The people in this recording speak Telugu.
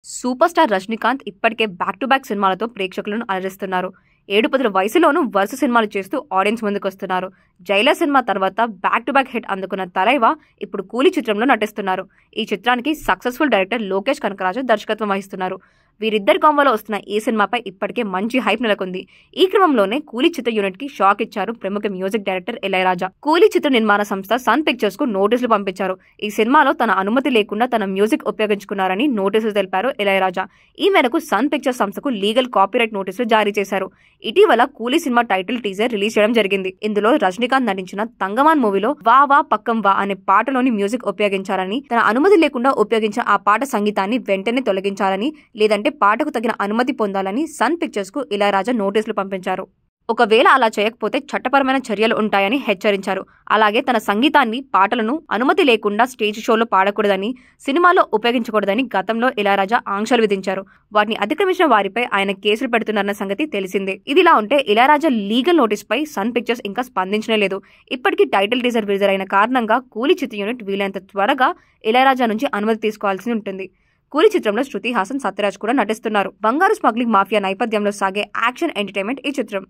సూపర్ స్టార్ రజనీకాంత్ ఇప్పటికే బ్యాక్ టు బ్యాక్ సినిమాలతో ప్రేక్షకులను అలరిస్తున్నారు. 7-10 వయసులోనూ వరుస సినిమాలు చేస్తూ ఆడియన్స్ ముందుకొస్తున్నారు. జైలర్ సినిమా తర్వాత బ్యాక్ టు బ్యాక్ హిట్ అందుకున్న తలైవా ఇప్పుడు కూలీ చిత్రంలో నటిస్తున్నారు. ఈ చిత్రానికి సక్సెస్ఫుల్ డైరెక్టర్ లోకేష్ కనకరాజు దర్శకత్వం వహిస్తున్నారు. వీరిద్దరి కాంబోలో వస్తున్న ఈ సినిమాపై ఇప్పటికే మంచి హైప్ నెలకొంది. ఈ క్రమంలోనే కూలీ చిత్ర యూనిట్ కి షాక్ ఇచ్చారు ప్రముఖ మ్యూజిక్ డైరెక్టర్ ఇళయరాజా. కూలీ చిత్ర నిర్మాణ సంస్థ సన్ పిక్చర్స్ కు నోటీసులు పంపించారు. ఈ సినిమాలో తన అనుమతి లేకుండా తన మ్యూజిక్ ఉపయోగించుకున్నారని నోటీసులు తెలిపారు ఇళయరాజా. ఈ మేరకు సన్ పిక్చర్స్ సంస్థకు లీగల్ కాపీరైట్ నోటీసులు జారీ చేశారు. ఇటీవల కూలీ సినిమా టైటిల్ టీజర్ రిలీజ్ చేయడం జరిగింది. ఇందులో రజనీకాంత్ నటించిన తంగమాన్ మూవీలో వా వా పక్కం వా అనే పాటలోని మ్యూజిక్ ఉపయోగించాలని, తన అనుమతి లేకుండా ఉపయోగించిన ఆ పాట సంగీతాన్ని వెంటనే తొలగించాలని, లేదంటే పాటకు తగిన అనుమతి పొందాలని సన్ పిక్చర్స్ కు ఇళయరాజా నోటీసులు పంపించారు. ఒకవేళ అలా చేయకపోతే చట్టపరమైన చర్యలు ఉంటాయని హెచ్చరించారు. అలాగే తన సంగీతాన్ని, పాటలను అనుమతి లేకుండా స్టేజ్ షోలో పాడకూడదని, సినిమాలో ఉపయోగించకూడదని గతంలో ఇళయరాజా ఆంక్షలు విధించారు. వాటిని అతిక్రమించిన వారిపై ఆయన కేసులు పెడుతున్నారన్న సంగతి తెలిసిందే. ఇదిలా ఉంటే ఇళయరాజా లీగల్ నోటీస్ పై సన్ పిక్చర్స్ ఇంకా స్పందించనే లేదు. ఇప్పటికీ టైటిల్ టీజర్ విడుదలైన కారణంగా కూలీ చిత్ర యూనిట్ వీలైనంత త్వరగా ఇళయరాజా నుంచి అనుమతి తీసుకోవాల్సి ఉంటుంది. కూలీ చిత్రంలో శృతి హాసన్, సత్యరాజ్ కూడా నటిస్తున్నారు. బంగారు స్మగ్లింగ్ మాఫియా నేపథ్యంలో సాగే యాక్షన్ ఎంటర్టైన్మెంట్ ఈ చిత్రం.